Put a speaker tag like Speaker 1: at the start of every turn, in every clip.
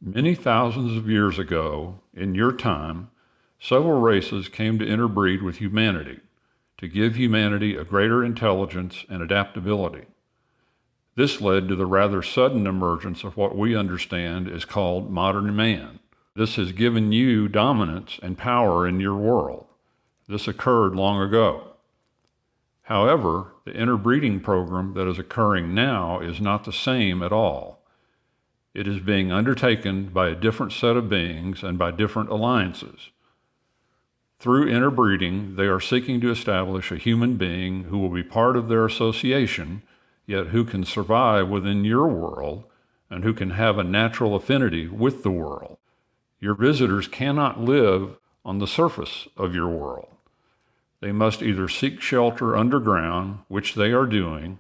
Speaker 1: Many thousands of years ago, in your time, several races came to interbreed with humanity to give humanity a greater intelligence and adaptability. This led to the rather sudden emergence of what we understand is called modern man. This has given you dominance and power in your world. This occurred long ago. However, the interbreeding program that is occurring now is not the same at all. It is being undertaken by a different set of beings and by different alliances. Through interbreeding, they are seeking to establish a human being who will be part of their association, yet who can survive within your world and who can have a natural affinity with the world. Your visitors cannot live on the surface of your world. They must either seek shelter underground, which they are doing,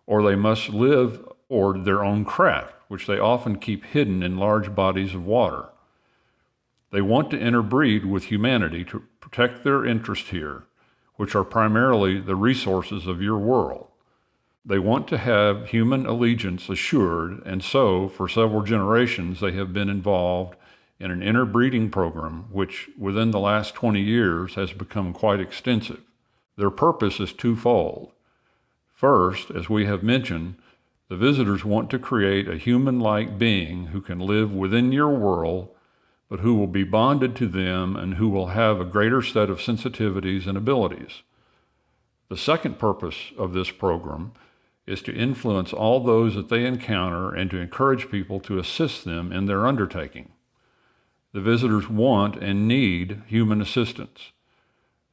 Speaker 1: or they must live aboard their own craft, which they often keep hidden in large bodies of water. They want to interbreed with humanity to protect their interest here, which are primarily the resources of your world. They want to have human allegiance assured, and so, for several generations, they have been involved in an interbreeding program which, within the last 20 years, has become quite extensive. Their purpose is twofold. First, as we have mentioned, the visitors want to create a human-like being who can live within your world, but who will be bonded to them and who will have a greater set of sensitivities and abilities. The second purpose of this program is to influence all those that they encounter and to encourage people to assist them in their undertaking. The visitors want and need human assistance.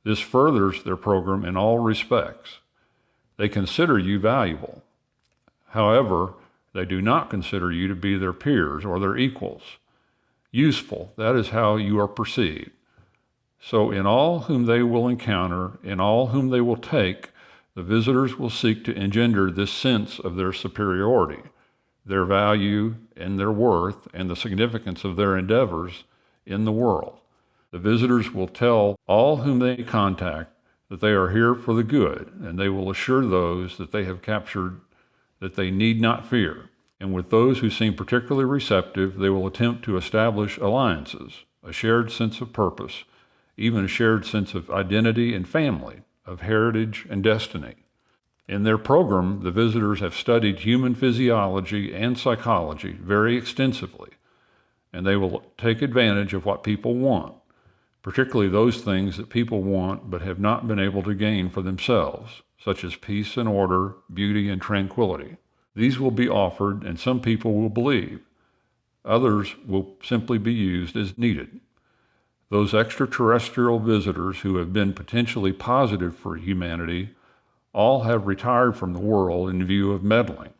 Speaker 1: This furthers their program in all respects. They consider you valuable. However, they do not consider you to be their peers or their equals. Useful, that is how you are perceived. So in all whom they will encounter, in all whom they will take, the visitors will seek to engender this sense of their superiority, their value and their worth, and the significance of their endeavors in the world. The visitors will tell all whom they contact that they are here for the good, and they will assure those that they have captured that they need not fear. And with those who seem particularly receptive, they will attempt to establish alliances, a shared sense of purpose, even a shared sense of identity and family, of heritage and destiny. In their program, the visitors have studied human physiology and psychology very extensively, and they will take advantage of what people want, particularly those things that people want but have not been able to gain for themselves, such as peace and order, beauty and tranquility. These will be offered, and some people will believe. Others will simply be used as needed. Those extraterrestrial visitors who have been potentially positive for humanity all have retired from the world in view of meddling.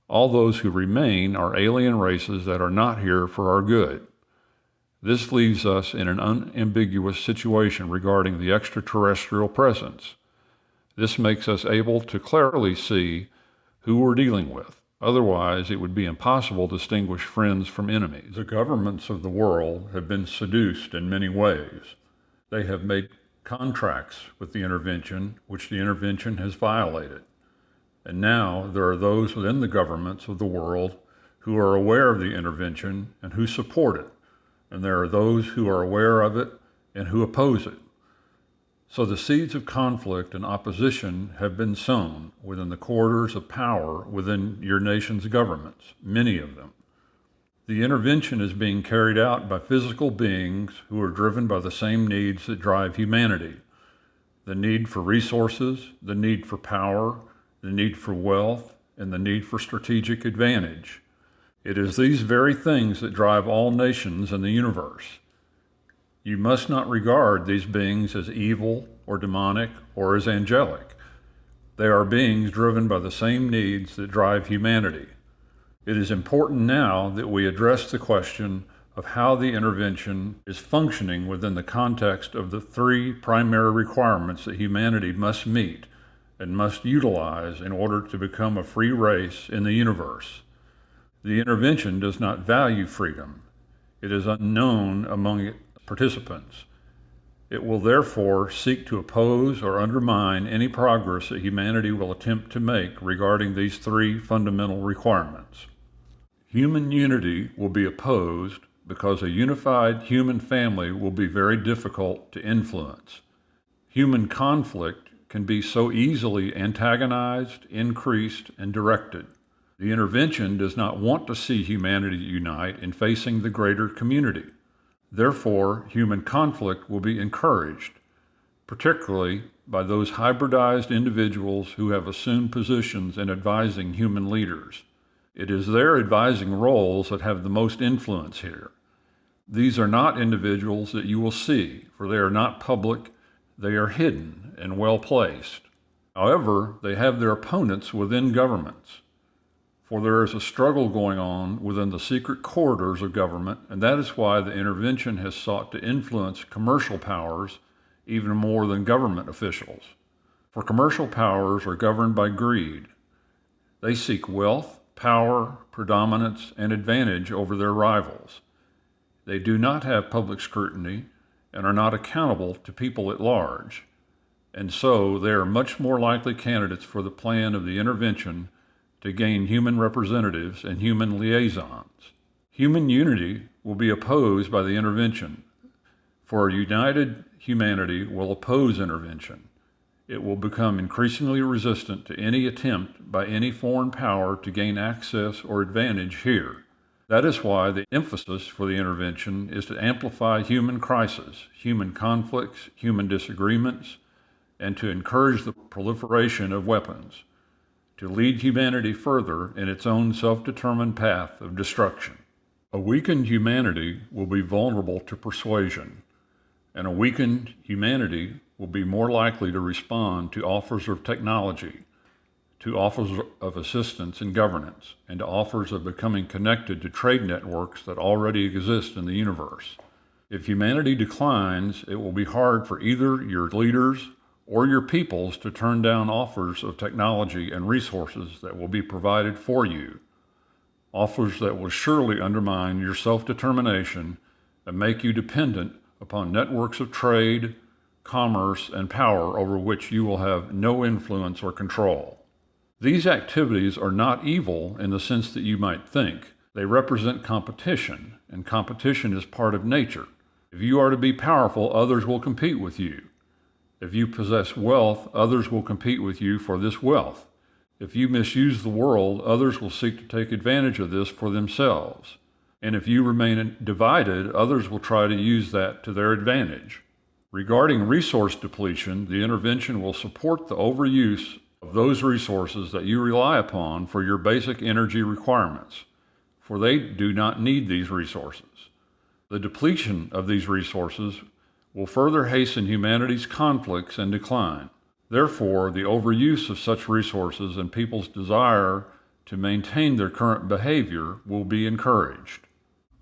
Speaker 1: All those who remain are alien races that are not here for our good. This leaves us in an unambiguous situation regarding the extraterrestrial presence. This makes us able to clearly see who we're dealing with. Otherwise, it would be impossible to distinguish friends from enemies. The governments of the world have been seduced in many ways. They have made contracts with the intervention, which the intervention has violated. And now there are those within the governments of the world who are aware of the intervention and who support it. And there are those who are aware of it and who oppose it. So the seeds of conflict and opposition have been sown within the corridors of power within your nation's governments, many of them. The intervention is being carried out by physical beings who are driven by the same needs that drive humanity: the need for resources, the need for power, the need for wealth, and the need for strategic advantage. It is these very things that drive all nations in the universe. You must not regard these beings as evil or demonic or as angelic. They are beings driven by the same needs that drive humanity. It is important now that we address the question of how the intervention is functioning within the context of the three primary requirements that humanity must meet and must utilize in order to become a free race in the universe. The intervention does not value freedom. It is unknown among participants. It will therefore seek to oppose or undermine any progress that humanity will attempt to make regarding these three fundamental requirements. Human unity will be opposed because a unified human family will be very difficult to influence. Human conflict can be so easily antagonized, increased, and directed. The intervention does not want to see humanity unite in facing the greater community. Therefore, human conflict will be encouraged, particularly by those hybridized individuals who have assumed positions in advising human leaders. It is their advising roles that have the most influence here. These are not individuals that you will see, for they are not public, they are hidden and well placed. However, they have their opponents within governments, for there is a struggle going on within the secret corridors of government, and that is why the intervention has sought to influence commercial powers even more than government officials. For commercial powers are governed by greed. They seek wealth, power, predominance, and advantage over their rivals. They do not have public scrutiny and are not accountable to people at large, and so they are much more likely candidates for the plan of the intervention to gain human representatives and human liaisons. Human unity will be opposed by the intervention, for a united humanity will oppose intervention. It will become increasingly resistant to any attempt by any foreign power to gain access or advantage here. That is why the emphasis for the intervention is to amplify human crises, human conflicts, human disagreements, and to encourage the proliferation of weapons, to lead humanity further in its own self-determined path of destruction. A weakened humanity will be vulnerable to persuasion, and a weakened humanity will be more likely to respond to offers of technology, to offers of assistance in governance, and to offers of becoming connected to trade networks that already exist in the universe. If humanity declines, it will be hard for either your leaders or your peoples to turn down offers of technology and resources that will be provided for you, offers that will surely undermine your self-determination and make you dependent upon networks of trade, commerce, and power over which you will have no influence or control. These activities are not evil in the sense that you might think. They represent competition, and competition is part of nature. If you are to be powerful, others will compete with you. If you possess wealth, others will compete with you for this wealth. If you misuse the world, others will seek to take advantage of this for themselves. And if you remain divided, others will try to use that to their advantage. Regarding resource depletion, the intervention will support the overuse of those resources that you rely upon for your basic energy requirements, for they do not need these resources. The depletion of these resources will further hasten humanity's conflicts and decline. Therefore, the overuse of such resources and people's desire to maintain their current behavior will be encouraged.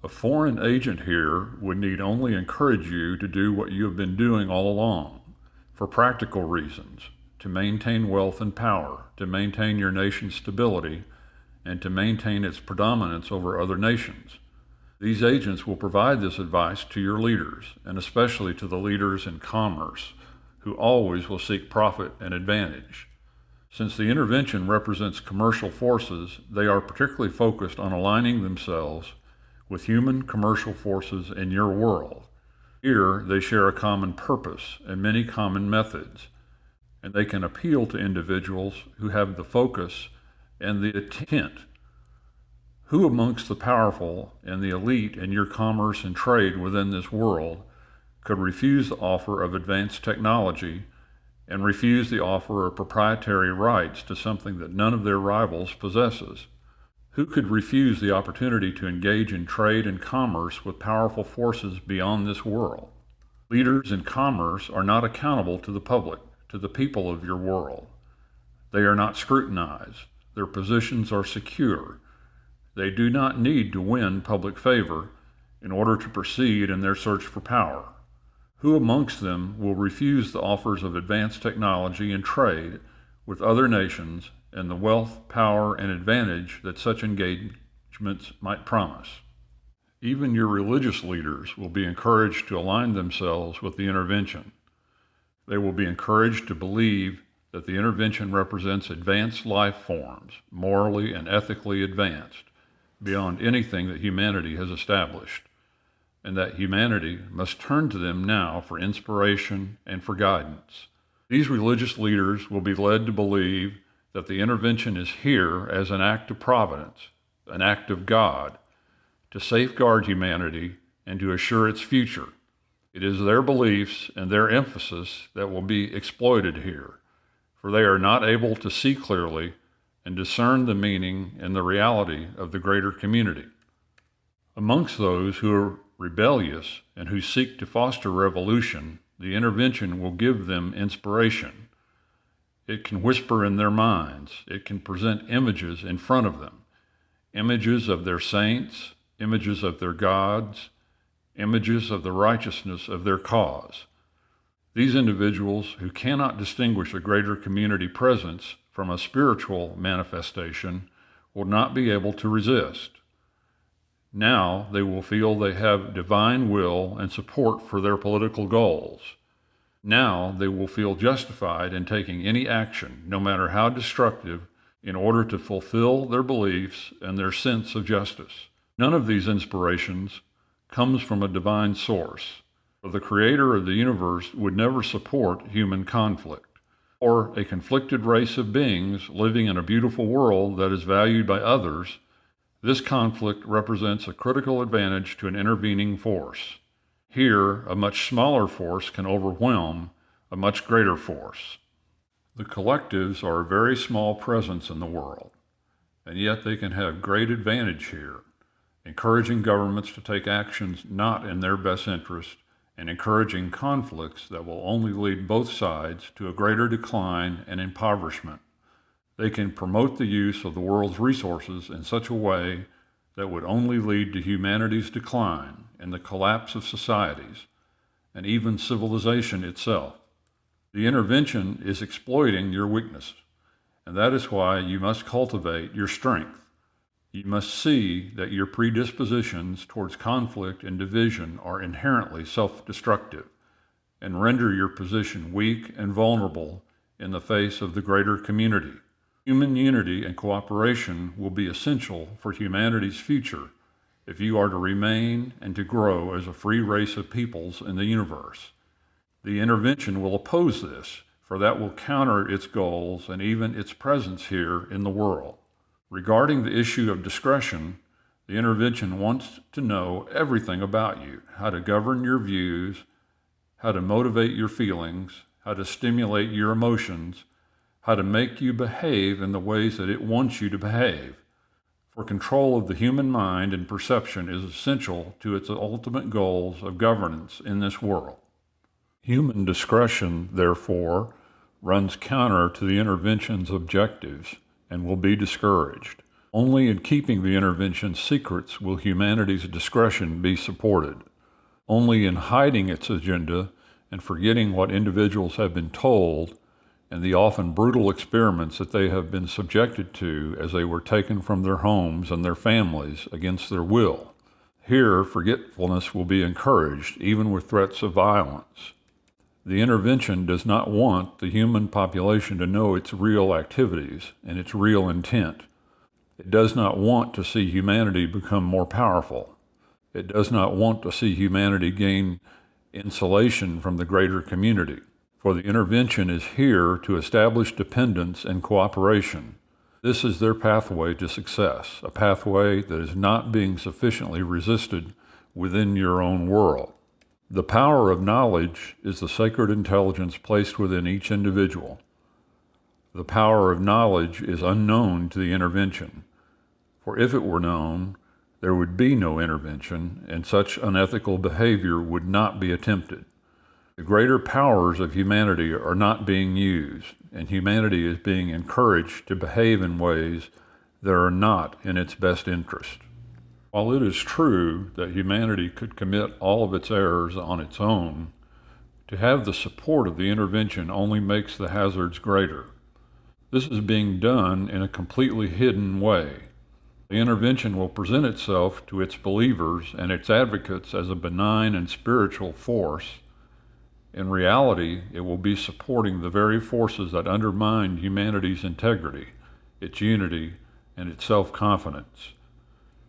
Speaker 1: A foreign agent here would need only encourage you to do what you have been doing all along, for practical reasons, to maintain wealth and power, to maintain your nation's stability, and to maintain its predominance over other nations. These agents will provide this advice to your leaders, and especially to the leaders in commerce, who always will seek profit and advantage. Since the intervention represents commercial forces, they are particularly focused on aligning themselves with human commercial forces in your world. Here, they share a common purpose and many common methods, and they can appeal to individuals who have the focus and the intent. Who amongst the powerful and the elite in your commerce and trade within this world could refuse the offer of advanced technology and refuse the offer of proprietary rights to something that none of their rivals possesses? Who could refuse the opportunity to engage in trade and commerce with powerful forces beyond this world? Leaders in commerce are not accountable to the public, to the people of your world. They are not scrutinized. Their positions are secure. They do not need to win public favor in order to proceed in their search for power. Who amongst them will refuse the offers of advanced technology and trade with other nations and the wealth, power, and advantage that such engagements might promise? Even your religious leaders will be encouraged to align themselves with the intervention. They will be encouraged to believe that the intervention represents advanced life forms, morally and ethically advanced, beyond anything that humanity has established, and that humanity must turn to them now for inspiration and for guidance. These religious leaders will be led to believe that the intervention is here as an act of providence, an act of God, to safeguard humanity and to assure its future. It is their beliefs and their emphasis that will be exploited here, for they are not able to see clearly and discern the meaning and the reality of the greater community. Amongst those who are rebellious and who seek to foster revolution, the intervention will give them inspiration. It can whisper in their minds. It can present images in front of them, images of their saints, images of their gods, images of the righteousness of their cause. These individuals who cannot distinguish a greater community presence from a spiritual manifestation will not be able to resist. Now they will feel they have divine will and support for their political goals. Now they will feel justified in taking any action, no matter how destructive, in order to fulfill their beliefs and their sense of justice. None of these inspirations comes from a divine source, for the creator of the universe would never support human conflict, or a conflicted race of beings living in a beautiful world that is valued by others. This conflict represents a critical advantage to an intervening force. Here, a much smaller force can overwhelm a much greater force. The collectives are a very small presence in the world, and yet they can have great advantage here, encouraging governments to take actions not in their best interest and encouraging conflicts that will only lead both sides to a greater decline and impoverishment. They can promote the use of the world's resources in such a way that would only lead to humanity's decline and the collapse of societies, and even civilization itself. The intervention is exploiting your weakness, and that is why you must cultivate your strength. You must see that your predispositions towards conflict and division are inherently self-destructive, and render your position weak and vulnerable in the face of the greater community. Human unity and cooperation will be essential for humanity's future if you are to remain and to grow as a free race of peoples in the universe. The intervention will oppose this, for that will counter its goals and even its presence here in the world. Regarding the issue of discretion, the intervention wants to know everything about you, how to govern your views, how to motivate your feelings, how to stimulate your emotions, how to make you behave in the ways that it wants you to behave. For control of the human mind and perception is essential to its ultimate goals of governance in this world. Human discretion, therefore, runs counter to the intervention's objectives and will be discouraged. Only in keeping the intervention's secrets will humanity's discretion be supported. Only in hiding its agenda and forgetting what individuals have been told and the often brutal experiments that they have been subjected to as they were taken from their homes and their families against their will. Here, forgetfulness will be encouraged, even with threats of violence. The intervention does not want the human population to know its real activities and its real intent. It does not want to see humanity become more powerful. It does not want to see humanity gain insulation from the greater community. For the intervention is here to establish dependence and cooperation. This is their pathway to success, a pathway that is not being sufficiently resisted within your own world. The power of knowledge is the sacred intelligence placed within each individual. The power of knowledge is unknown to the intervention, for if it were known, there would be no intervention, and such unethical behavior would not be attempted. The greater powers of humanity are not being used, and humanity is being encouraged to behave in ways that are not in its best interest. While it is true that humanity could commit all of its errors on its own, to have the support of the intervention only makes the hazards greater. This is being done in a completely hidden way. The intervention will present itself to its believers and its advocates as a benign and spiritual force. In reality, it will be supporting the very forces that undermine humanity's integrity, its unity, and its self-confidence.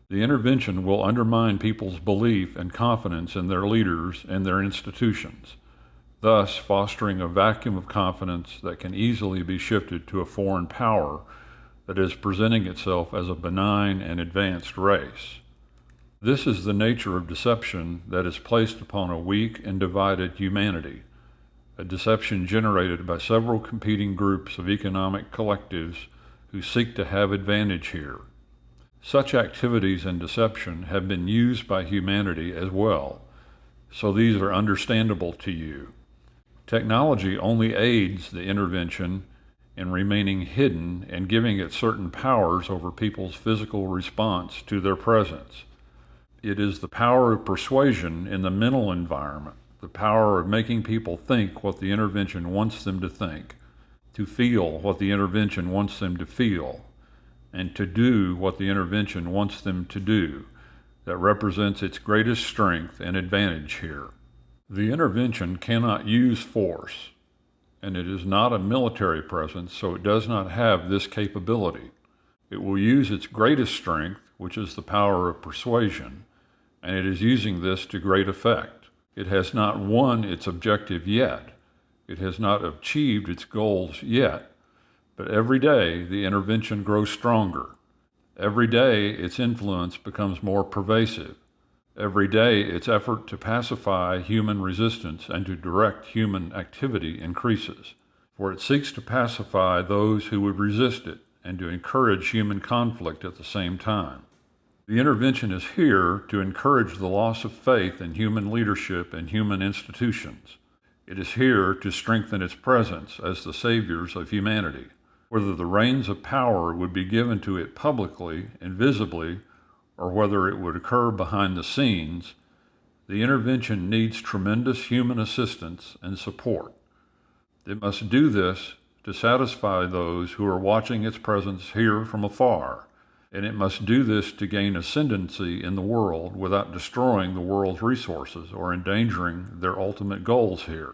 Speaker 1: The intervention will undermine people's belief and confidence in their leaders and their institutions, thus fostering a vacuum of confidence that can easily be shifted to a foreign power that is presenting itself as a benign and advanced race. This is the nature of deception that is placed upon a weak and divided humanity, a deception generated by several competing groups of economic collectives who seek to have advantage here. Such activities and deception have been used by humanity as well, so these are understandable to you. Technology only aids the intervention in remaining hidden and giving it certain powers over people's physical response to their presence. It is the power of persuasion in the mental environment, the power of making people think what the intervention wants them to think, to feel what the intervention wants them to feel, and to do what the intervention wants them to do, that represents its greatest strength and advantage here. The intervention cannot use force, and it is not a military presence, so it does not have this capability. It will use its greatest strength, which is the power of persuasion, and it is using this to great effect. It has not won its objective yet. It has not achieved its goals yet, but every day the intervention grows stronger. Every day its influence becomes more pervasive. Every day its effort to pacify human resistance and to direct human activity increases, for it seeks to pacify those who would resist it and to encourage human conflict at the same time. The intervention is here to encourage the loss of faith in human leadership and human institutions. It is here to strengthen its presence as the saviors of humanity. Whether the reins of power would be given to it publicly and visibly, or whether it would occur behind the scenes, the intervention needs tremendous human assistance and support. It must do this to satisfy those who are watching its presence here from afar, and it must do this to gain ascendancy in the world without destroying the world's resources or endangering their ultimate goals here.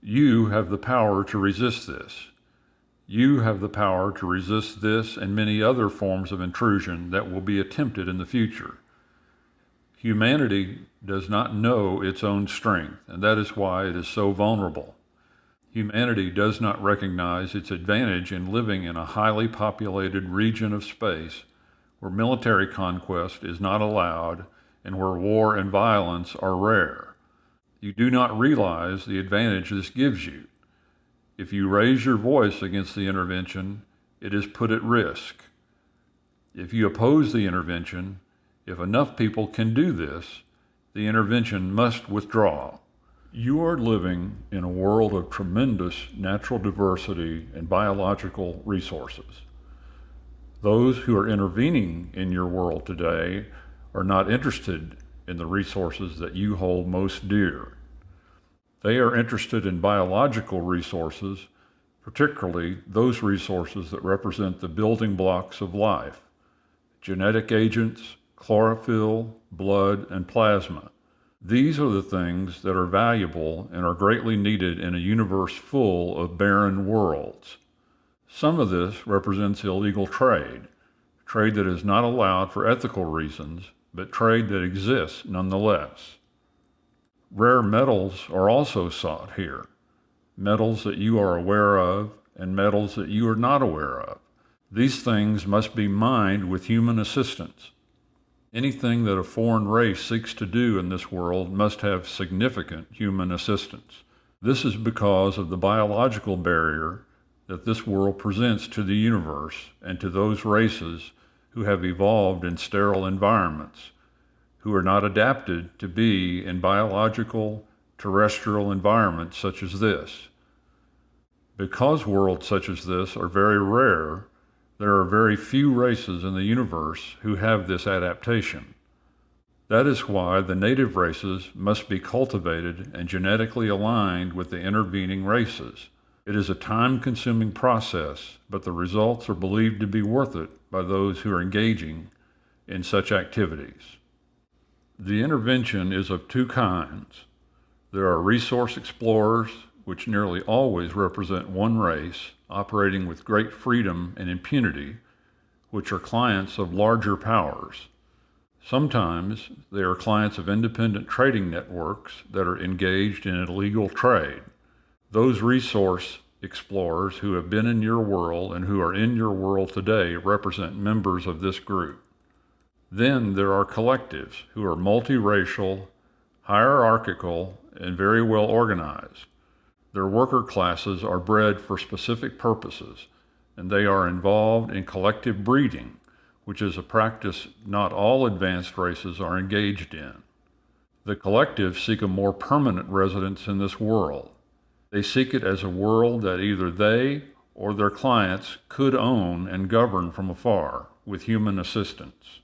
Speaker 1: You have the power to resist this. You have the power to resist this and many other forms of intrusion that will be attempted in the future. Humanity does not know its own strength, and that is why it is so vulnerable. Humanity does not recognize its advantage in living in a highly populated region of space where military conquest is not allowed and where war and violence are rare. You do not realize the advantage this gives you. If you raise your voice against the intervention, it is put at risk. If you oppose the intervention, if enough people can do this, the intervention must withdraw. You are living in a world of tremendous natural diversity and biological resources. Those who are intervening in your world today are not interested in the resources that you hold most dear. They are interested in biological resources, particularly those resources that represent the building blocks of life: genetic agents, chlorophyll, blood, and plasma. These are the things that are valuable and are greatly needed in a universe full of barren worlds. Some of this represents illegal trade that is not allowed for ethical reasons, but trade that exists nonetheless. Rare metals are also sought here, metals that you are aware of and metals that you are not aware of. These things must be mined with human assistance. Anything that a foreign race seeks to do in this world must have significant human assistance. This is because of the biological barrier that this world presents to the universe and to those races who have evolved in sterile environments, who are not adapted to be in biological, terrestrial environments such as this. Because worlds such as this are very rare, there are very few races in the universe who have this adaptation. That is why the native races must be cultivated and genetically aligned with the intervening races. It is a time-consuming process, but the results are believed to be worth it by those who are engaging in such activities. The intervention is of two kinds. There are resource explorers, which nearly always represent one race, operating with great freedom and impunity, which are clients of larger powers. Sometimes they are clients of independent trading networks that are engaged in illegal trade. Those resource explorers who have been in your world and who are in your world today represent members of this group. Then there are collectives who are multiracial, hierarchical, and very well organized. Their worker classes are bred for specific purposes, and they are involved in collective breeding, which is a practice not all advanced races are engaged in. The collectives seek a more permanent residence in this world. They seek it as a world that either they or their clients could own and govern from afar with human assistance.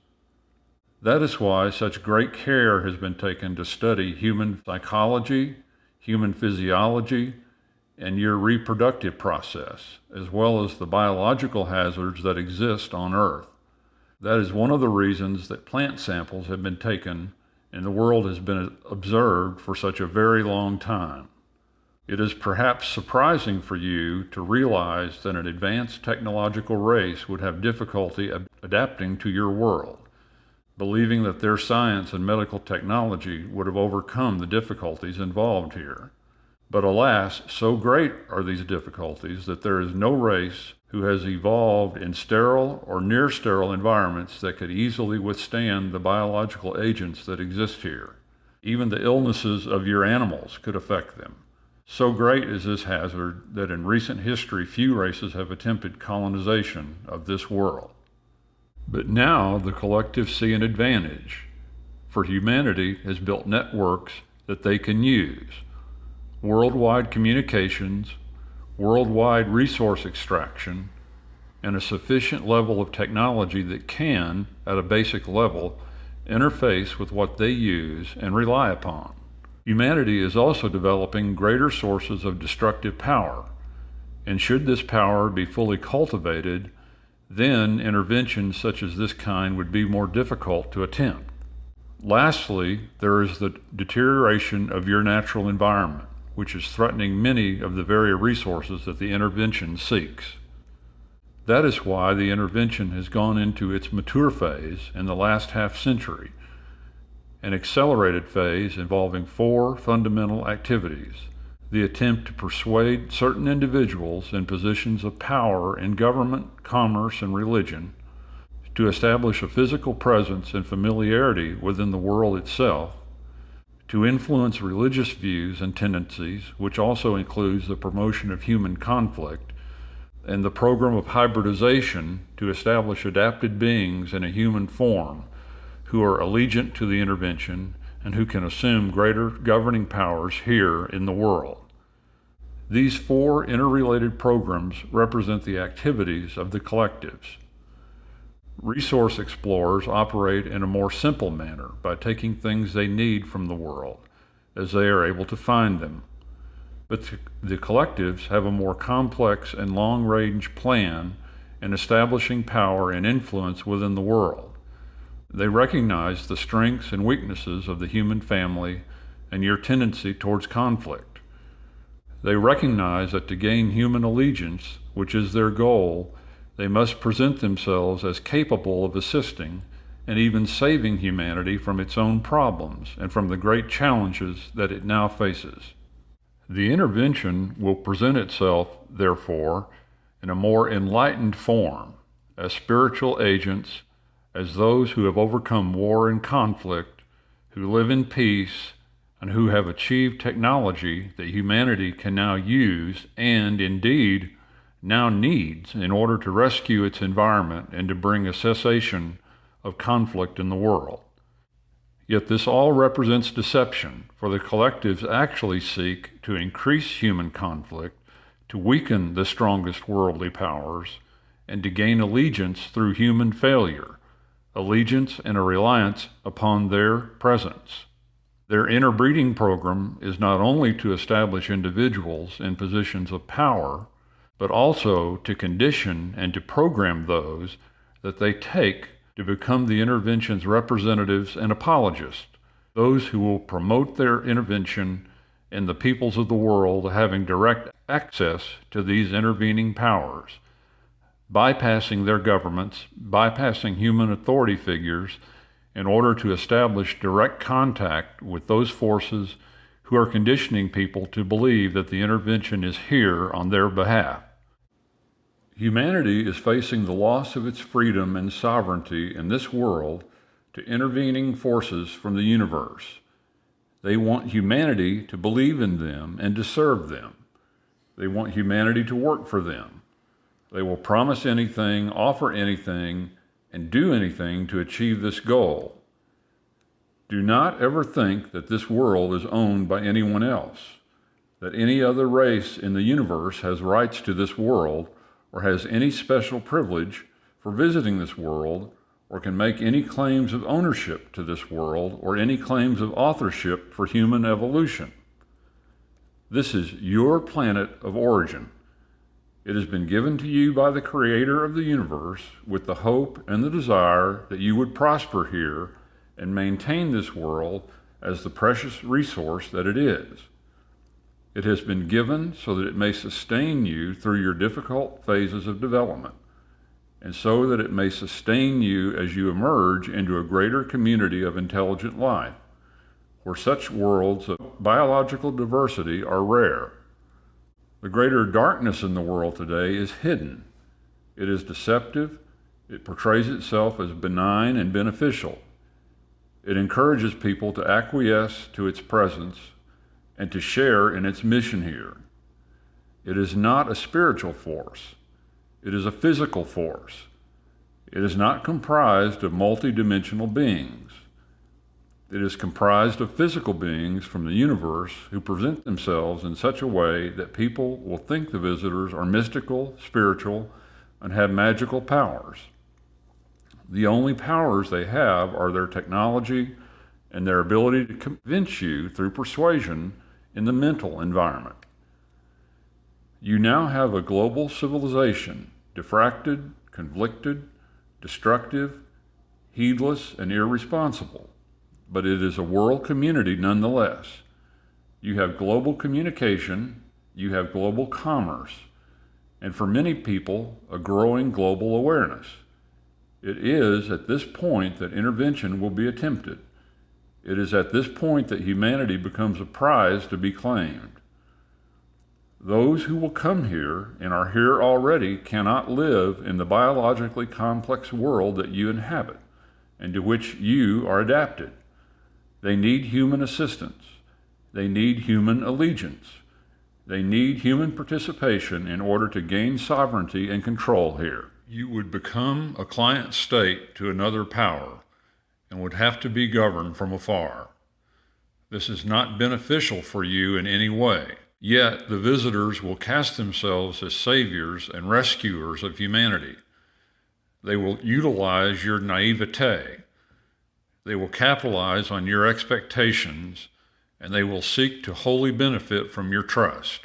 Speaker 1: That is why such great care has been taken to study human psychology, human physiology, and your reproductive process, as well as the biological hazards that exist on Earth. That is one of the reasons that plant samples have been taken and the world has been observed for such a very long time. It is perhaps surprising for you to realize that an advanced technological race would have difficulty adapting to your world, believing that their science and medical technology would have overcome the difficulties involved here. But alas, so great are these difficulties that there is no race who has evolved in sterile or near sterile environments that could easily withstand the biological agents that exist here. Even the illnesses of your animals could affect them. So great is this hazard that in recent history few races have attempted colonization of this world. But now the collectives see an advantage, for humanity has built networks that they can use. Worldwide communications, worldwide resource extraction, and a sufficient level of technology that can, at a basic level, interface with what they use and rely upon. Humanity is also developing greater sources of destructive power, and should this power be fully cultivated, then interventions such as this kind would be more difficult to attempt. Lastly, there is the deterioration of your natural environment, which is threatening many of the very resources that the intervention seeks. That is why the intervention has gone into its mature phase in the last half-century, an accelerated phase involving 4 fundamental activities: the attempt to persuade certain individuals in positions of power in government, commerce, and religion, to establish a physical presence and familiarity within the world itself, to influence religious views and tendencies, which also includes the promotion of human conflict, and the program of hybridization to establish adapted beings in a human form who are allegiant to the intervention and who can assume greater governing powers here in the world. These 4 interrelated programs represent the activities of the collectives. Resource explorers operate in a more simple manner by taking things they need from the world as they are able to find them. But the collectives have a more complex and long-range plan in establishing power and influence within the world. They recognize the strengths and weaknesses of the human family and your tendency towards conflict. They recognize that to gain human allegiance, which is their goal, they must present themselves as capable of assisting and even saving humanity from its own problems and from the great challenges that it now faces. The intervention will present itself, therefore, in a more enlightened form, as spiritual agents, as those who have overcome war and conflict, who live in peace, and who have achieved technology that humanity can now use and, indeed, now needs in order to rescue its environment and to bring a cessation of conflict in the world. Yet this all represents deception, for the collectives actually seek to increase human conflict, to weaken the strongest worldly powers, and to gain allegiance through human failure, allegiance and a reliance upon their presence. Their interbreeding program is not only to establish individuals in positions of power, but also to condition and to program those that they take to become the intervention's representatives and apologists, those who will promote their intervention and the peoples of the world having direct access to these intervening powers, bypassing their governments, bypassing human authority figures, in order to establish direct contact with those forces who are conditioning people to believe that the intervention is here on their behalf. Humanity is facing the loss of its freedom and sovereignty in this world to intervening forces from the universe. They want humanity to believe in them and to serve them. They want humanity to work for them. They will promise anything, offer anything, and do anything to achieve this goal. Do not ever think that this world is owned by anyone else, that any other race in the universe has rights to this world or has any special privilege for visiting this world, or can make any claims of ownership to this world, or any claims of authorship for human evolution. This is your planet of origin. It has been given to you by the Creator of the universe with the hope and the desire that you would prosper here and maintain this world as the precious resource that it is. It has been given so that it may sustain you through your difficult phases of development, and so that it may sustain you as you emerge into a greater community of intelligent life, where such worlds of biological diversity are rare. The greater darkness in the world today is hidden. It is deceptive. It portrays itself as benign and beneficial. It encourages people to acquiesce to its presence and to share in its mission here. It is not a spiritual force. It is a physical force. It is not comprised of multidimensional beings. It is comprised of physical beings from the universe who present themselves in such a way that people will think the visitors are mystical, spiritual, and have magical powers. The only powers they have are their technology and their ability to convince you through persuasion in the mental environment. You now have a global civilization, diffracted, conflicted, destructive, heedless, and irresponsible. But it is a world community nonetheless. You have global communication, you have global commerce, and for many people, a growing global awareness. It is at this point that intervention will be attempted. It is at this point that humanity becomes a prize to be claimed. Those who will come here and are here already cannot live in the biologically complex world that you inhabit and to which you are adapted. They need human assistance. They need human allegiance. They need human participation in order to gain sovereignty and control here. You would become a client state to another power and would have to be governed from afar. This is not beneficial for you in any way. Yet the visitors will cast themselves as saviors and rescuers of humanity. They will utilize your naivete. They will capitalize on your expectations, and they will seek to wholly benefit from your trust.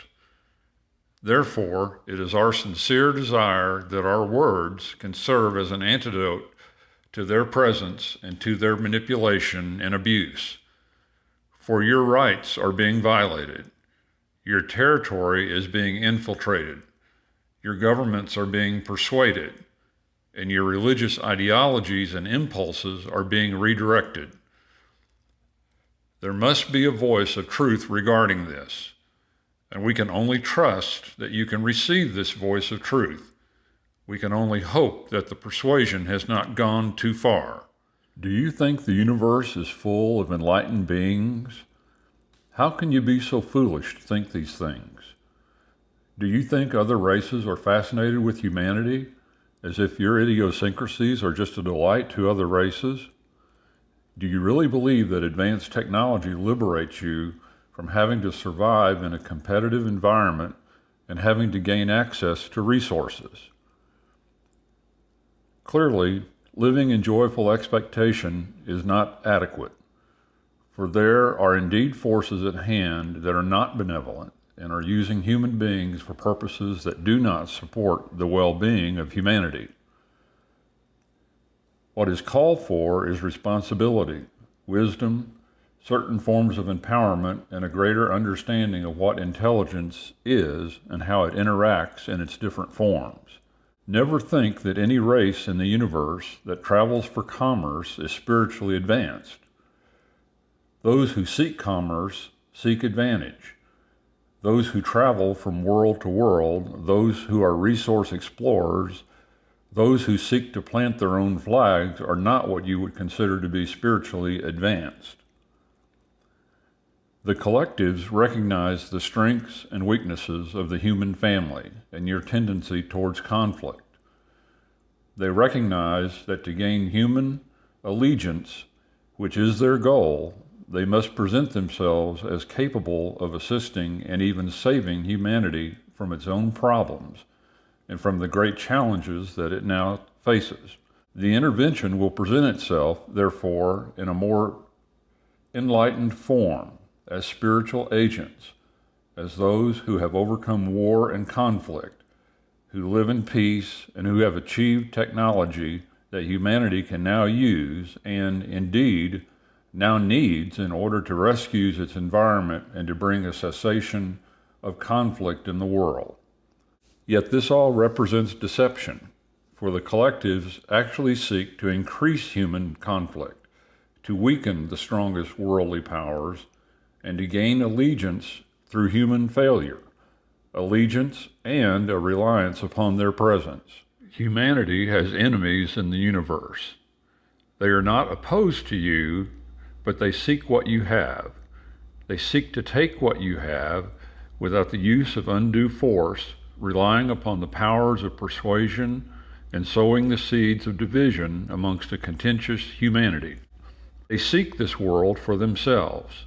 Speaker 1: Therefore, it is our sincere desire that our words can serve as an antidote to their presence and to their manipulation and abuse. For your rights are being violated. Your territory is being infiltrated. Your governments are being persuaded, and your religious ideologies and impulses are being redirected. There must be a voice of truth regarding this, and we can only trust that you can receive this voice of truth. We can only hope that the persuasion has not gone too far. Do you think the universe is full of enlightened beings? How can you be so foolish to think these things? Do you think other races are fascinated with humanity, as if your idiosyncrasies are just a delight to other races? Do you really believe that advanced technology liberates you from having to survive in a competitive environment and having to gain access to resources? Clearly, living in joyful expectation is not adequate, for there are indeed forces at hand that are not benevolent and are using human beings for purposes that do not support the well-being of humanity. What is called for is responsibility, wisdom, certain forms of empowerment, and a greater understanding of what intelligence is and how it interacts in its different forms. Never think that any race in the universe that travels for commerce is spiritually advanced. Those who seek commerce seek advantage. Those who travel from world to world, those who are resource explorers, those who seek to plant their own flags are not what you would consider to be spiritually advanced. The collectives recognize the strengths and weaknesses of the human family and your tendency towards conflict. They recognize that to gain human allegiance, which is their goal, they must present themselves as capable of assisting and even saving humanity from its own problems and from the great challenges that it now faces. The intervention will present itself, therefore, in a more enlightened form, as spiritual agents, as those who have overcome war and conflict, who live in peace, and who have achieved technology that humanity can now use and, indeed, now needs in order to rescue its environment and to bring a cessation of conflict in the world. Yet this all represents deception, for the collectives actually seek to increase human conflict, to weaken the strongest worldly powers, and to gain allegiance through human failure, allegiance and a reliance upon their presence. Humanity has enemies in the universe. They are not opposed to you, but they seek what you have. They seek to take what you have without the use of undue force, relying upon the powers of persuasion and sowing the seeds of division amongst a contentious humanity. They seek this world for themselves.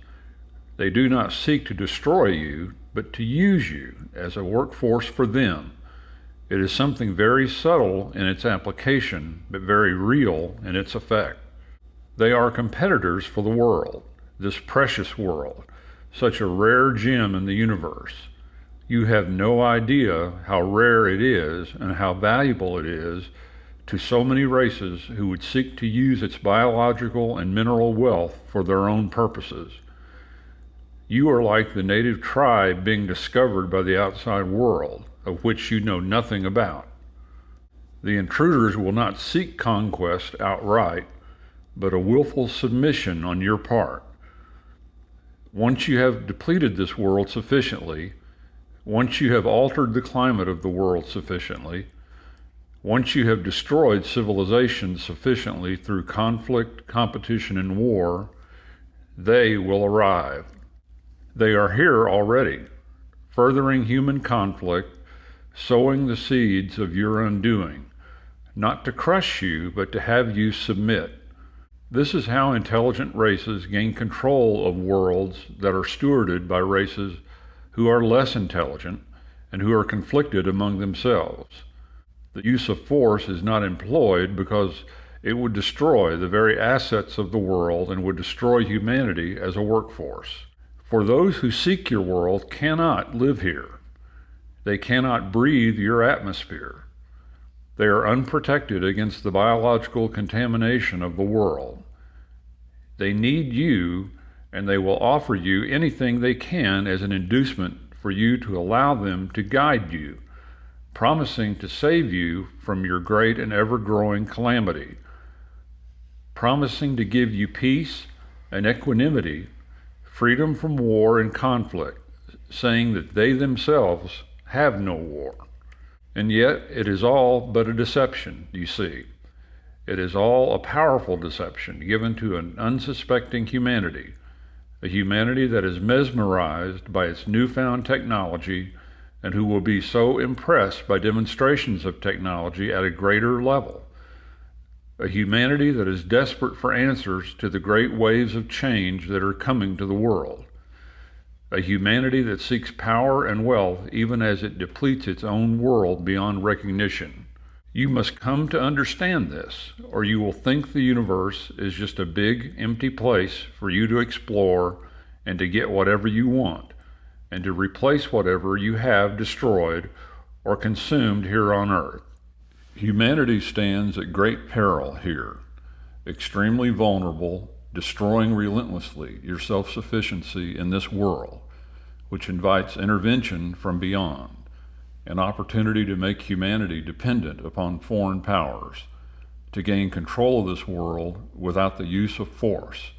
Speaker 1: They do not seek to destroy you, but to use you as a workforce for them. It is something very subtle in its application, but very real in its effect. They are competitors for the world, this precious world, such a rare gem in the universe. You have no idea how rare it is and how valuable it is to so many races who would seek to use its biological and mineral wealth for their own purposes. You are like the native tribe being discovered by the outside world, of which you know nothing about. The intruders will not seek conquest outright, but a willful submission on your part. Once you have depleted this world sufficiently, once you have altered the climate of the world sufficiently, once you have destroyed civilization sufficiently through conflict, competition, and war, they will arrive. They are here already, furthering human conflict, sowing the seeds of your undoing, not to crush you, but to have you submit. This is how intelligent races gain control of worlds that are stewarded by races who are less intelligent and who are conflicted among themselves. The use of force is not employed because it would destroy the very assets of the world and would destroy humanity as a workforce. For those who seek your world cannot live here. They cannot breathe your atmosphere. They are unprotected against the biological contamination of the world. They need you, and they will offer you anything they can as an inducement for you to allow them to guide you, promising to save you from your great and ever-growing calamity, promising to give you peace and equanimity, freedom from war and conflict, saying that they themselves have no war. And yet it is all but a deception, you see. It is all a powerful deception given to an unsuspecting humanity, a humanity that is mesmerized by its newfound technology and who will be so impressed by demonstrations of technology at a greater level, a humanity that is desperate for answers to the great waves of change that are coming to the world, a humanity that seeks power and wealth even as it depletes its own world beyond recognition. You must come to understand this, or you will think the universe is just a big, empty place for you to explore and to get whatever you want, and to replace whatever you have destroyed or consumed here on earth. Humanity stands at great peril here, extremely vulnerable, destroying relentlessly your self-sufficiency in this world, which invites intervention from beyond. an opportunity to make humanity dependent upon foreign powers, to gain control of this world without the use of force,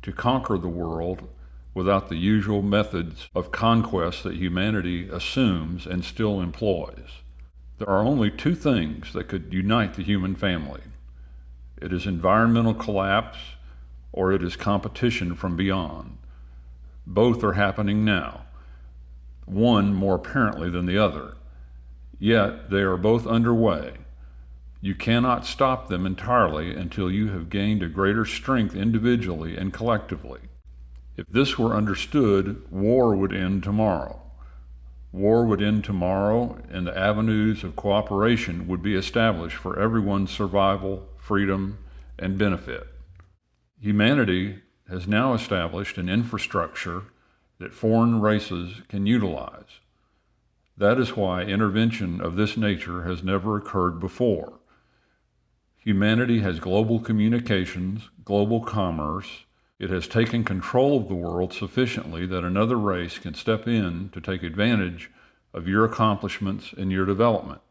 Speaker 1: to conquer the world without the usual methods of conquest that humanity assumes and still employs. There are only two things that could unite the human family. It is environmental collapse, or it is competition from beyond. Both are happening now, one more apparently than the other. Yet they are both underway. You cannot stop them entirely until you have gained a greater strength individually and collectively. If this were understood, war would end tomorrow. War would end tomorrow, and the avenues of cooperation would be established for everyone's survival, freedom, and benefit. Humanity has now established an infrastructure that foreign races can utilize. That is why intervention of this nature has never occurred before. Humanity has global communications, global commerce. It has taken control of the world sufficiently that another race can step in to take advantage of your accomplishments and your development.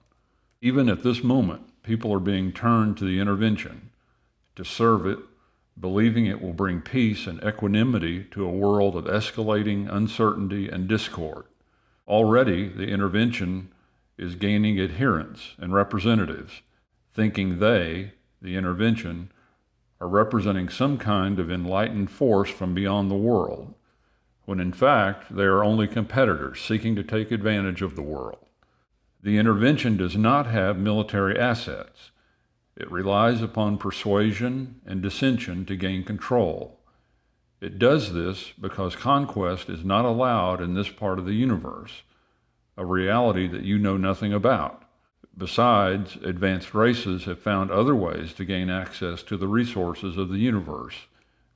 Speaker 1: Even at this moment, people are being turned to the intervention, to serve it, believing it will bring peace and equanimity to a world of escalating uncertainty and discord. Already, the intervention is gaining adherents and representatives, thinking they, the intervention, are representing some kind of enlightened force from beyond the world, when in fact they are only competitors seeking to take advantage of the world. The intervention does not have military assets. It relies upon persuasion and dissension to gain control. It does this because conquest is not allowed in this part of the universe, a reality that you know nothing about. Besides, advanced races have found other ways to gain access to the resources of the universe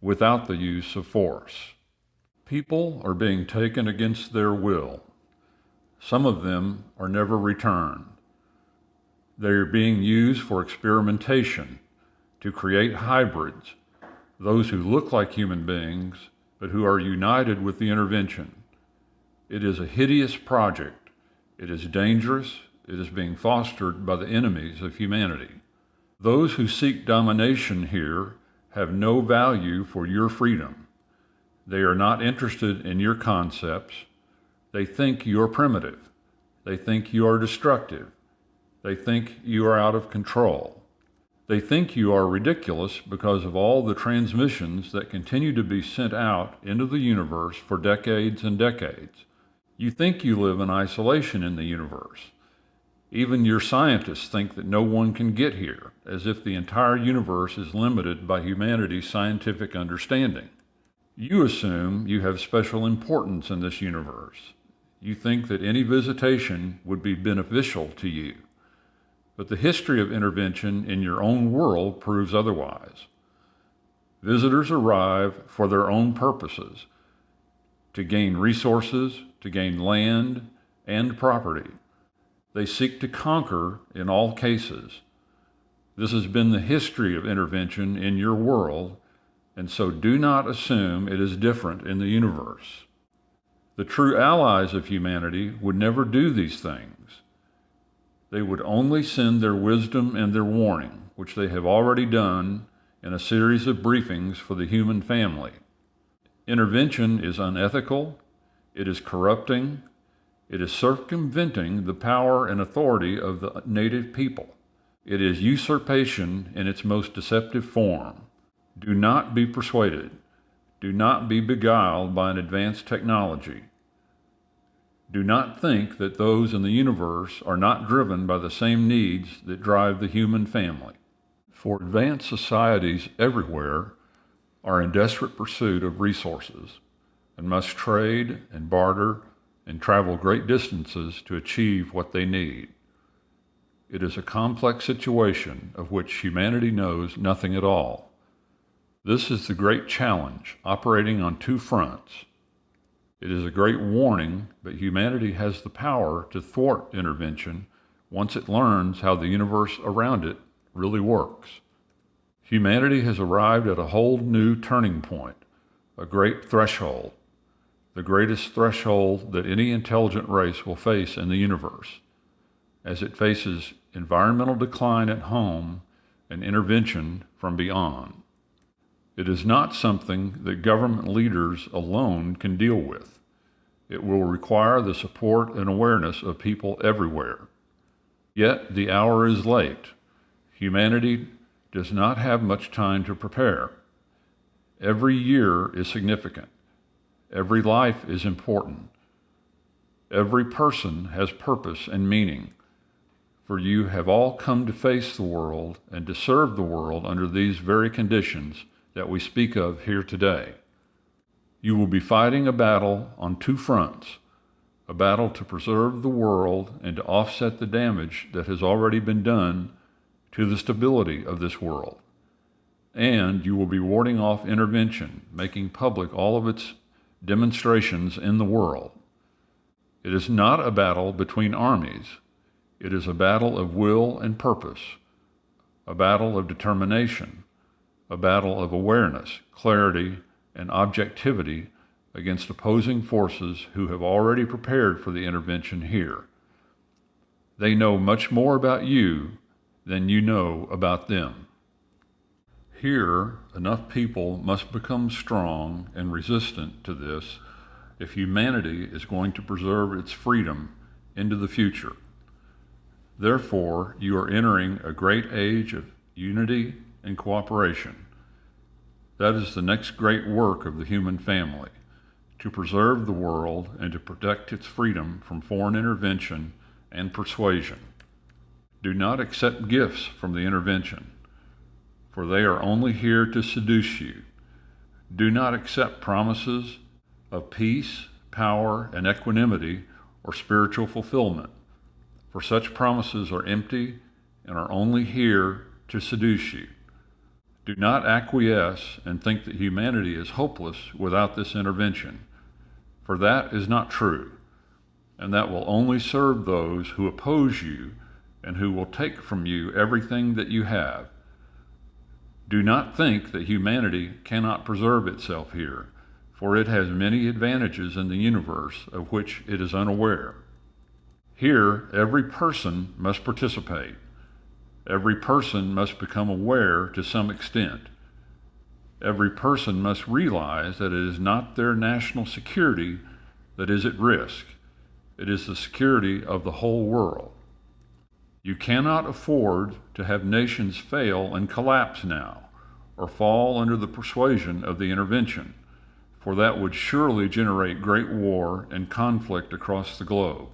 Speaker 1: without the use of force. People are being taken against their will. Some of them are never returned. They are being used for experimentation to create hybrids, those who look like human beings but who are united with the intervention. It is a hideous project. It is dangerous. It is being fostered by the enemies of humanity. Those who seek domination here have no value for your freedom. They are not interested in your concepts. They think you are primitive. They think you are destructive. They think you are out of control. They think you are ridiculous because of all the transmissions that continue to be sent out into the universe for decades and decades. You think you live in isolation in the universe. Even your scientists think that no one can get here, as if the entire universe is limited by humanity's scientific understanding. You assume you have special importance in this universe. You think that any visitation would be beneficial to you. But the history of intervention in your own world proves otherwise. Visitors arrive for their own purposes, to gain resources, to gain land and property. They seek to conquer in all cases. This has been the history of intervention in your world, and so do not assume it is different in the universe. The true allies of humanity would never do these things. They would only send their wisdom and their warning, which they have already done in a series of briefings for the human family. Intervention is unethical, it is corrupting, it is circumventing the power and authority of the native people. It is usurpation in its most deceptive form. Do not be persuaded. Do not be beguiled by an advanced technology. Do not think that those in the universe are not driven by the same needs that drive the human family. For advanced societies everywhere are in desperate pursuit of resources and must trade and barter and travel great distances to achieve what they need. It is a complex situation of which humanity knows nothing at all. This is the great challenge, operating on two fronts. It is a great warning, but humanity has the power to thwart intervention once it learns how the universe around it really works. Humanity has arrived at a whole new turning point, a great threshold, the greatest threshold that any intelligent race will face in the universe. as it faces environmental decline at home and intervention from beyond. It is not something that government leaders alone can deal with. It will require the support and awareness of people everywhere. Yet the hour is late. Humanity does not have much time to prepare. Every year is significant. Every life is important. Every person has purpose and meaning. For you have all come to face the world and to serve the world under these very conditions that we speak of here today. You will be fighting a battle on two fronts, a battle to preserve the world and to offset the damage that has already been done to the stability of this world. And you will be warding off intervention, making public all of its demonstrations in the world. It is not a battle between armies. It is a battle of will and purpose, a battle of determination, a battle of awareness, clarity, and objectivity against opposing forces who have already prepared for the intervention here. They know much more about you than you know about them. Here, enough people must become strong and resistant to this if humanity is going to preserve its freedom into the future. Therefore, you are entering a great age of unity and cooperation. That is the next great work of the human family, to preserve the world and to protect its freedom from foreign intervention and persuasion. Do not accept gifts from the intervention, for they are only here to seduce you. Do not accept promises of peace, power, and equanimity or spiritual fulfillment, for such promises are empty and are only here to seduce you. Do not acquiesce and think that humanity is hopeless without this intervention, for that is not true, and that will only serve those who oppose you and who will take from you everything that you have. Do not think that humanity cannot preserve itself here, for it has many advantages in the universe of which it is unaware. Here, every person must participate. Every person must become aware to some extent. Every person must realize that it is not their national security that is at risk. It is the security of the whole world. You cannot afford to have nations fail and collapse now, or fall under the persuasion of the intervention, for that would surely generate great war and conflict across the globe.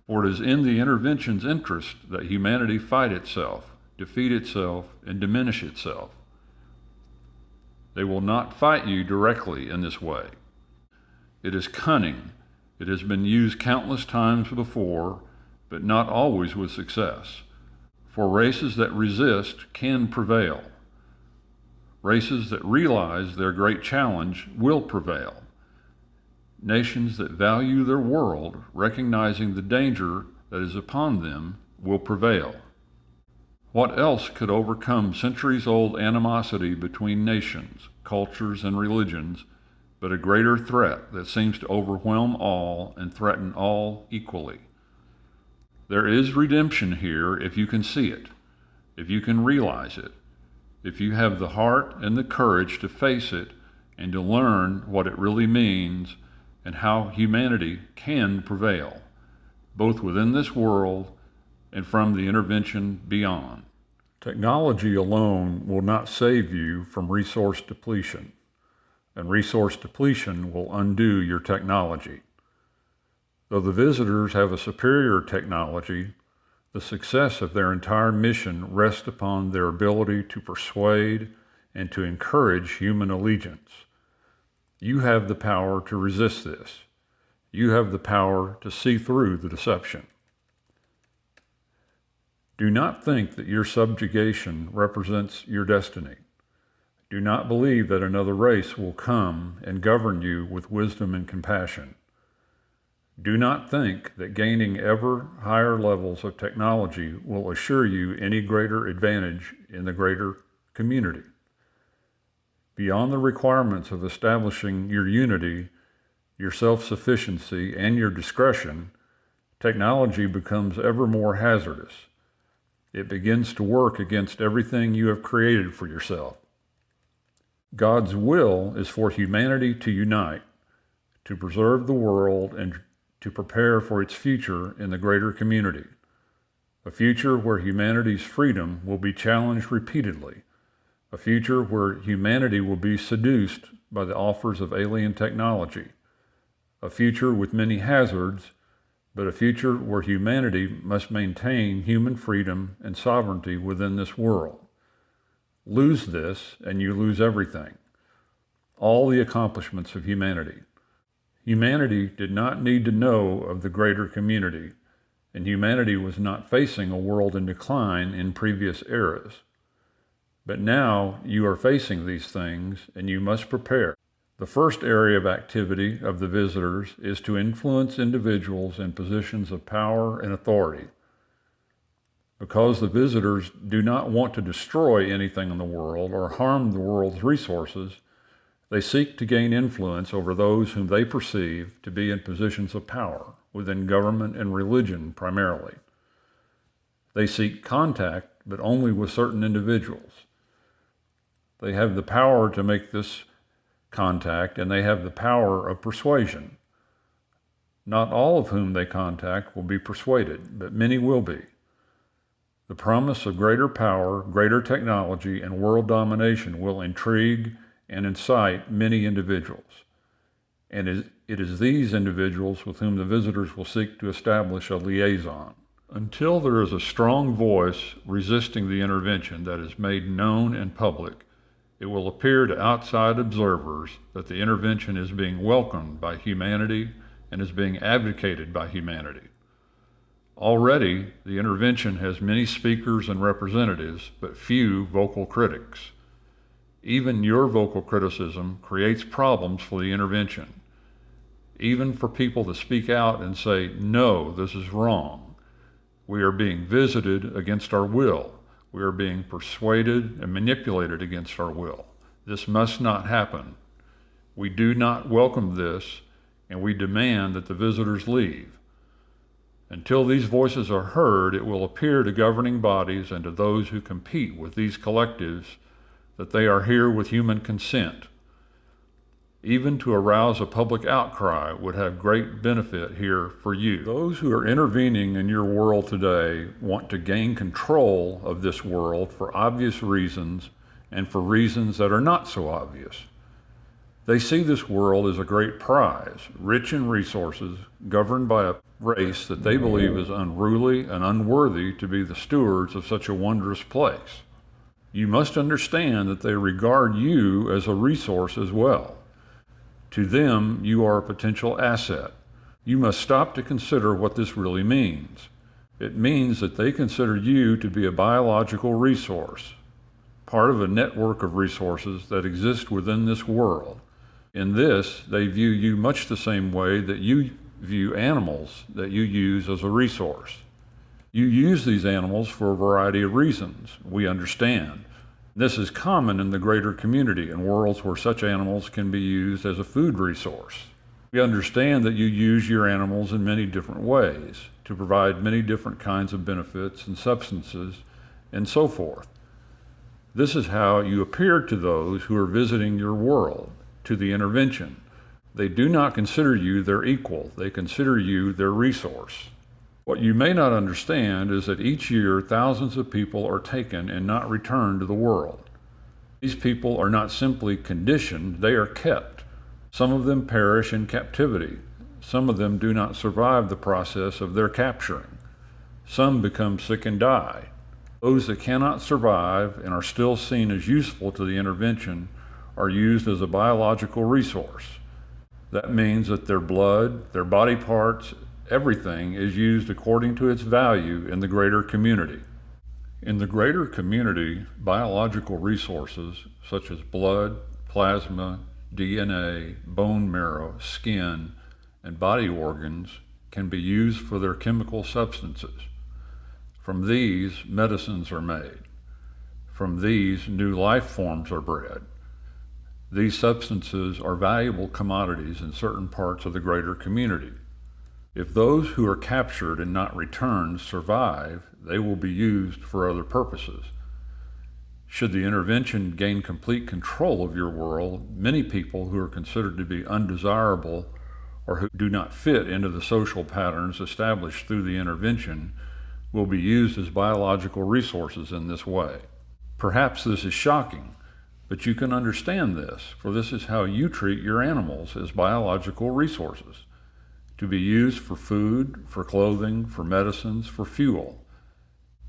Speaker 1: For it is in the intervention's interest that humanity fight itself, defeat itself, and diminish itself. They will not fight you directly in this way. It is cunning. It has been used countless times before, but not always with success. For races that resist can prevail. Races that realize their great challenge will prevail. Nations that value their world, recognizing the danger that is upon them, will prevail. What else could overcome centuries-old animosity between nations, cultures, and religions, but a greater threat that seems to overwhelm all and threaten all equally? There is redemption here if you can see it, if you can realize it, if you have the heart and the courage to face it and to learn what it really means and how humanity can prevail, both within this world and from the intervention beyond. Technology alone will not save you from resource depletion, and resource depletion will undo your technology. Though the visitors have a superior technology, the success of their entire mission rests upon their ability to persuade and to encourage human allegiance. You have the power to resist this. You have the power to see through the deception. Do not think that your subjugation represents your destiny. Do not believe that another race will come and govern you with wisdom and compassion. Do not think that gaining ever higher levels of technology will assure you any greater advantage in the greater community. Beyond the requirements of establishing your unity, your self-sufficiency, and your discretion, Technology becomes ever more hazardous. It begins to work against everything you have created for yourself. God's will is for humanity to unite, to preserve the world, and to prepare for its future in the greater community. A future where humanity's freedom will be challenged repeatedly. A future where humanity will be seduced by the offers of alien technology. A future with many hazards, but a future where humanity must maintain human freedom and sovereignty within this world. Lose this, and you lose everything. All the accomplishments of humanity. Humanity did not need to know of the greater community, and humanity was not facing a world in decline in previous eras. But now you are facing these things, and you must prepare. The first area of activity of the visitors is to influence individuals in positions of power and authority. Because the visitors do not want to destroy anything in the world or harm the world's resources, they seek to gain influence over those whom they perceive to be in positions of power, within government and religion primarily. They seek contact, but only with certain individuals. They have the power to make this contact, and they have the power of persuasion. Not all of whom they contact will be persuaded, but many will be. The promise of greater power, greater technology, and world domination will intrigue and incite many individuals. And it is these individuals with whom the visitors will seek to establish a liaison. Until there is a strong voice resisting the intervention that is made known in public, it will appear to outside observers that the intervention is being welcomed by humanity and is being advocated by humanity. Already, the intervention has many speakers and representatives, but few vocal critics. Even your vocal criticism creates problems for the intervention. Even for people to speak out and say, no, this is wrong. We are being visited against our will. We are being persuaded and manipulated against our will. This must not happen. We do not welcome this, and we demand that the visitors leave. Until these voices are heard, it will appear to governing bodies and to those who compete with these collectives that they are here with human consent. Even to arouse a public outcry would have great benefit here for you. Those who are intervening in your world today want to gain control of this world for obvious reasons and for reasons that are not so obvious. They see this world as a great prize, rich in resources, governed by a race that they believe is unruly and unworthy to be the stewards of such a wondrous place. You must understand that they regard you as a resource as well. To them, you are a potential asset. You must stop to consider what this really means. It means that they consider you to be a biological resource, part of a network of resources that exist within this world. In this, they view you much the same way that you view animals that you use as a resource. You use these animals for a variety of reasons, we understand. This is common in the greater community in worlds where such animals can be used as a food resource. We understand that you use your animals in many different ways to provide many different kinds of benefits and substances and so forth. This is how you appear to those who are visiting your world, to the intervention. They do not consider you their equal. They consider you their resource. What you may not understand is that each year thousands of people are taken and not returned to the world. These people are not simply conditioned, they are kept. Some of them perish in captivity. Some of them do not survive the process of their capturing. Some become sick and die. Those that cannot survive and are still seen as useful to the intervention are used as a biological resource. That means that their blood, their body parts, everything is used according to its value in the greater community. In the greater community, biological resources such as blood, plasma, DNA, bone marrow, skin, and body organs can be used for their chemical substances. From these, medicines are made. From these, new life forms are bred. These substances are valuable commodities in certain parts of the greater community. If those who are captured and not returned survive, they will be used for other purposes. Should the intervention gain complete control of your world, many people who are considered to be undesirable or who do not fit into the social patterns established through the intervention will be used as biological resources in this way. Perhaps this is shocking, but you can understand this, for this is how you treat your animals as biological resources, to be used for food, for clothing, for medicines, for fuel.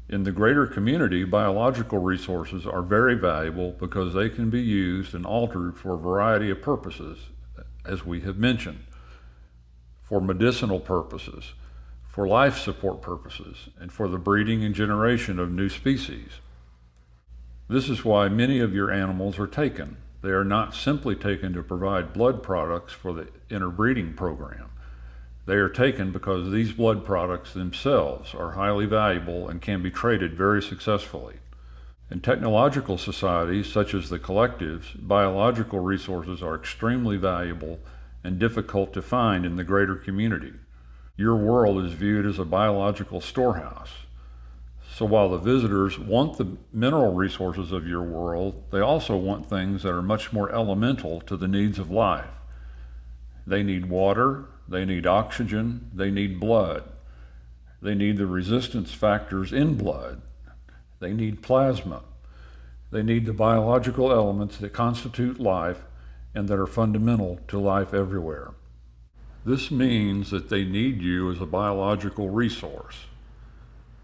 Speaker 1: In the greater community, biological resources are very valuable because they can be used and altered for a variety of purposes, as we have mentioned, for medicinal purposes, for life support purposes, and for the breeding and generation of new species. This is why many of your animals are taken. They are not simply taken to provide blood products for the interbreeding program. They are taken because these blood products themselves are highly valuable and can be traded very successfully. In technological societies such as the collectives, biological resources are extremely valuable and difficult to find in the greater community. Your world is viewed as a biological storehouse. So while the visitors want the mineral resources of your world, they also want things that are much more elemental to the needs of life. They need water, they need oxygen, they need blood. They need the resistance factors in blood. They need plasma. They need the biological elements that constitute life and that are fundamental to life everywhere. This means that they need you as a biological resource.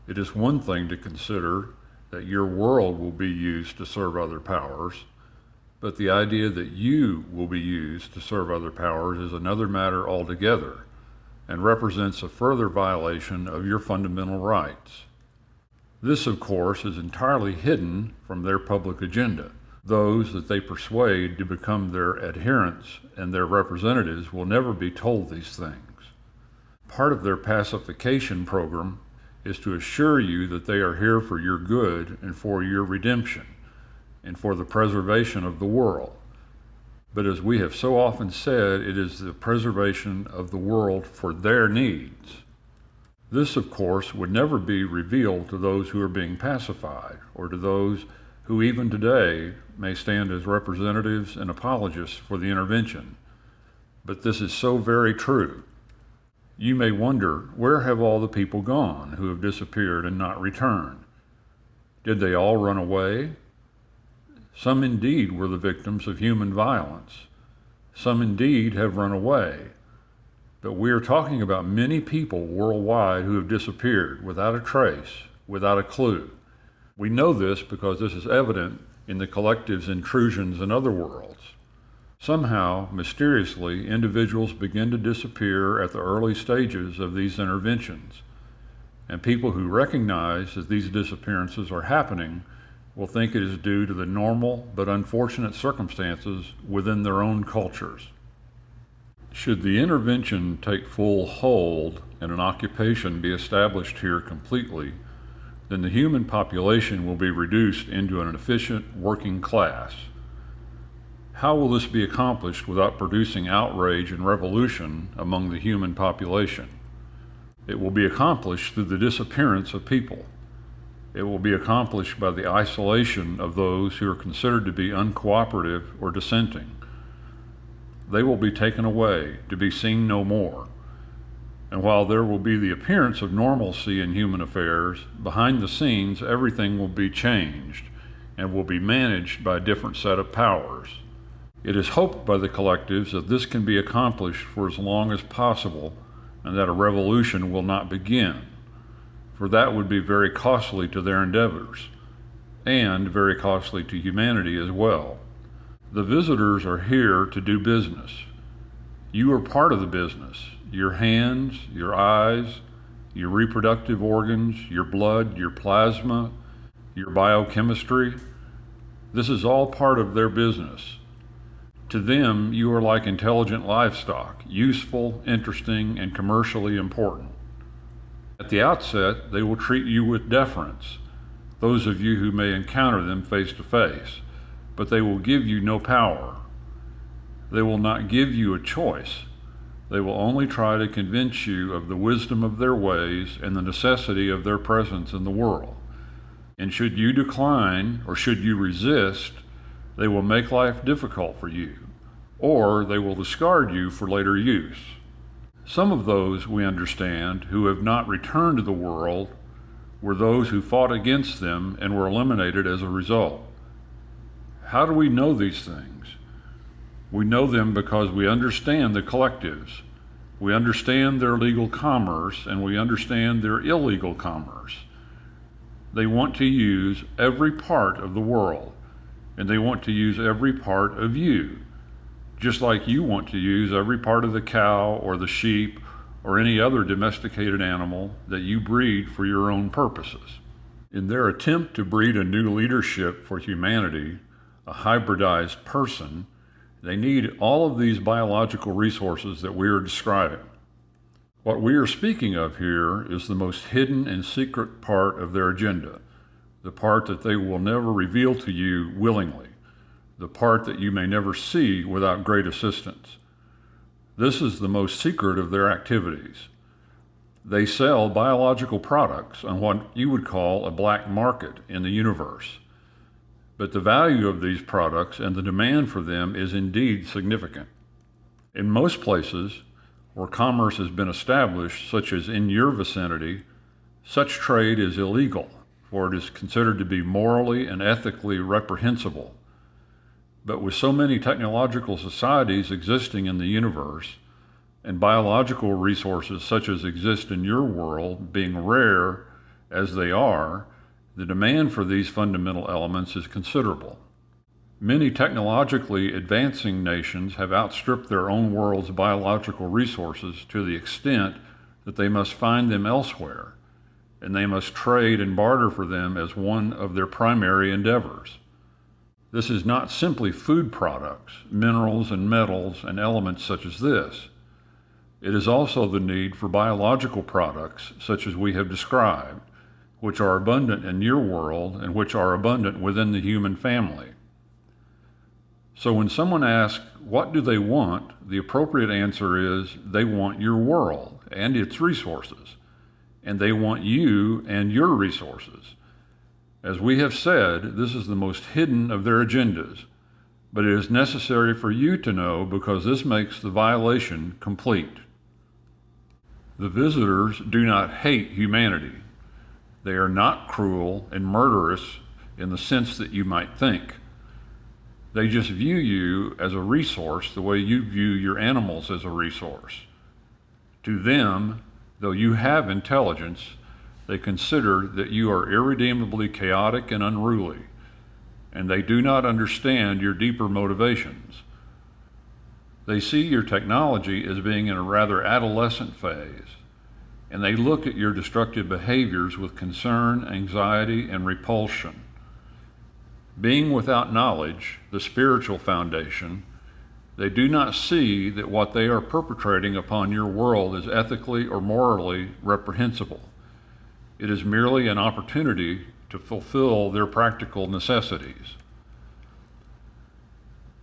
Speaker 1: It is one thing to consider that your world will be used to serve other powers, but the idea that you will be used to serve other powers is another matter altogether and represents a further violation of your fundamental rights. This, of course, is entirely hidden from their public agenda. Those that they persuade to become their adherents and their representatives will never be told these things. Part of their pacification program is to assure you that they are here for your good and for your redemption and for the preservation of the world. But as we have so often said, it is the preservation of the world for their needs. This, of course, would never be revealed to those who are being pacified or to those who even today may stand as representatives and apologists for the intervention. But this is so very true. You may wonder, where have all the people gone who have disappeared and not returned? Did they all run away? Some indeed were the victims of human violence. Some indeed have run away. But we are talking about many people worldwide who have disappeared without a trace, without a clue. We know this because this is evident in the collective's intrusions in other worlds. Somehow, mysteriously, individuals begin to disappear at the early stages of these interventions, and people who recognize that these disappearances are happening will think it is due to the normal but unfortunate circumstances within their own cultures. Should the intervention take full hold and an occupation be established here completely, then the human population will be reduced into an efficient working class. How will this be accomplished without producing outrage and revolution among the human population? It will be accomplished through the disappearance of people. It will be accomplished by the isolation of those who are considered to be uncooperative or dissenting. They will be taken away, to be seen no more. And while there will be the appearance of normalcy in human affairs, behind the scenes everything will be changed and will be managed by a different set of powers. It is hoped by the collectives that this can be accomplished for as long as possible and that a revolution will not begin, for that would be very costly to their endeavors and very costly to humanity as well. The visitors are here to do business. You are part of the business. Your hands, your eyes, your reproductive organs, your blood, your plasma, your biochemistry, this is all part of their business. To them, you are like intelligent livestock, useful, interesting, and commercially important. At the outset, they will treat you with deference, those of you who may encounter them face to face, but they will give you no power. They will not give you a choice. They will only try to convince you of the wisdom of their ways and the necessity of their presence in the world. And should you decline or should you resist, they will make life difficult for you, or they will discard you for later use. Some of those, we understand, who have not returned to the world were those who fought against them and were eliminated as a result. How do we know these things? We know them because we understand the collectives. We understand their legal commerce and we understand their illegal commerce. They want to use every part of the world, and they want to use every part of you, just like you want to use every part of the cow or the sheep or any other domesticated animal that you breed for your own purposes. In their attempt to breed a new leadership for humanity, a hybridized person, they need all of these biological resources that we are describing. What we are speaking of here is the most hidden and secret part of their agenda, the part that they will never reveal to you willingly, the part that you may never see without great assistance. This is the most secret of their activities. They sell biological products on what you would call a black market in the universe. But the value of these products and the demand for them is indeed significant. In most places where commerce has been established, such as in your vicinity, such trade is illegal, for it is considered to be morally and ethically reprehensible. But with so many technological societies existing in the universe, and biological resources such as exist in your world being rare as they are, the demand for these fundamental elements is considerable. Many technologically advancing nations have outstripped their own world's biological resources to the extent that they must find them elsewhere, and they must trade and barter for them as one of their primary endeavors. This is not simply food products, minerals and metals and elements such as this. It is also the need for biological products such as we have described, which are abundant in your world and which are abundant within the human family. So when someone asks, what do they want? The appropriate answer is they want your world and its resources, and they want you and your resources. As we have said, this is the most hidden of their agendas, but it is necessary for you to know because this makes the violation complete. The visitors do not hate humanity. They are not cruel and murderous in the sense that you might think. They just view you as a resource the way you view your animals as a resource. To them, though you have intelligence, they consider that you are irredeemably chaotic and unruly, and they do not understand your deeper motivations. They see your technology as being in a rather adolescent phase, and they look at your destructive behaviors with concern, anxiety, and repulsion. Being without knowledge, the spiritual foundation, they do not see that what they are perpetrating upon your world is ethically or morally reprehensible. It is merely an opportunity to fulfill their practical necessities.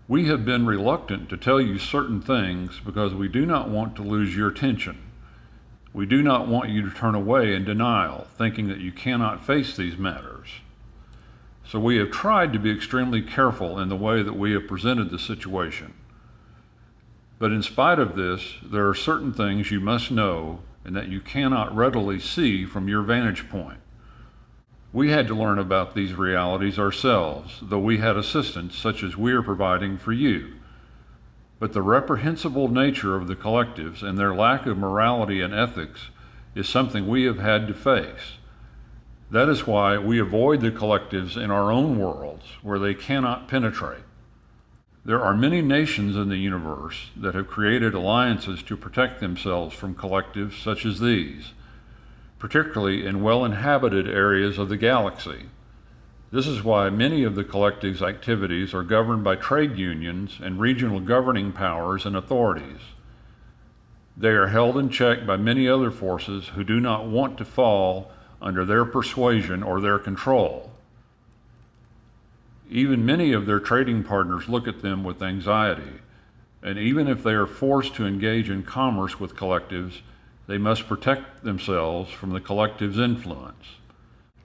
Speaker 1: We have been reluctant to tell you certain things because we do not want to lose your attention. We do not want you to turn away in denial, thinking that you cannot face these matters. So we have tried to be extremely careful in the way that we have presented the situation. But in spite of this, there are certain things you must know and that you cannot readily see from your vantage point. We had to learn about these realities ourselves, though we had assistance such as we are providing for you. But the reprehensible nature of the collectives and their lack of morality and ethics is something we have had to face. That is why we avoid the collectives in our own worlds, where they cannot penetrate. There are many nations in the universe that have created alliances to protect themselves from collectives such as these, particularly in well-inhabited areas of the galaxy. This is why many of the collective's activities are governed by trade unions and regional governing powers and authorities. They are held in check by many other forces who do not want to fall under their persuasion or their control. Even many of their trading partners look at them with anxiety, And even if they are forced to engage in commerce with collectives, they must protect themselves from the collective's influence.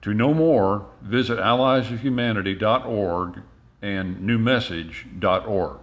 Speaker 1: To know more, visit alliesofhumanity.org and newmessage.org.